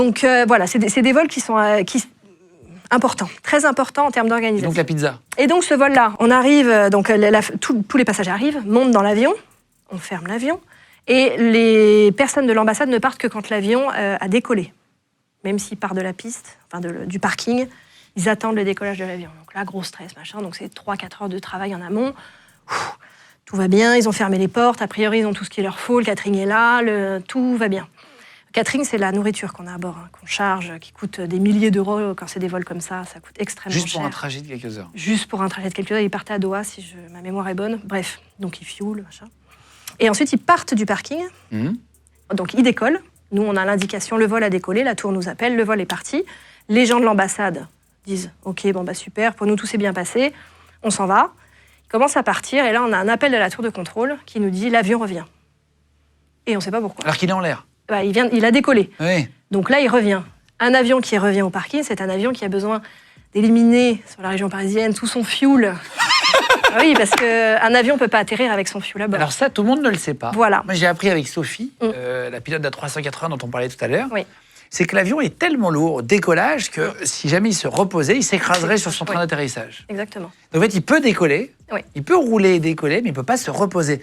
Donc voilà, c'est des vols qui sont importants, très importants en termes d'organisation. Donc la pizza. Et donc ce vol-là, on arrive, donc tous les passagers arrivent, montent dans l'avion, on ferme l'avion, et les personnes de l'ambassade ne partent que quand l'avion a décollé. Même s'il part de la piste, enfin du parking, ils attendent le décollage de l'avion. Donc là, gros stress, machin. Donc c'est 3-4 heures de travail en amont. Tout va bien, ils ont fermé les portes. A priori, ils ont tout ce qu'il leur faut. Le catering est là, tout va bien. Le catering, c'est la nourriture qu'on a à bord, qu'on charge, qui coûte des milliers d'euros. Quand c'est des vols comme ça coûte extrêmement cher. Juste pour un trajet de quelques heures. Juste pour un trajet de quelques heures. Ils partaient à Doha, si ma mémoire est bonne. Bref, donc ils fuel, machin. Et ensuite, ils partent du parking. Donc ils décollent. Nous, on a l'indication, le vol a décollé, la tour nous appelle, le vol est parti. Les gens de l'ambassade disent « Ok, bon, bah super, pour nous, tout s'est bien passé, on s'en va ». Ils commencent à partir, et là, on a un appel de la tour de contrôle qui nous dit « L'avion revient ». Et on ne sait pas pourquoi. Alors qu'il est en l'air. Bah, il a décollé. Oui. Donc là, il revient. Un avion qui revient au parking, c'est un avion qui a besoin d'éliminer sur la région parisienne tout son fuel. Oui, parce qu'un avion ne peut pas atterrir avec son fuel à bord. Alors ça, tout le monde ne le sait pas. Voilà. Moi, j'ai appris avec Sophie, la pilote d'A380 dont on parlait tout à l'heure, Oui. c'est que l'avion est tellement lourd au décollage que si jamais il se reposait, il s'écraserait sur son train d'atterrissage. Exactement. Donc en fait, il peut décoller, Oui. il peut rouler et décoller, mais il ne peut pas se reposer.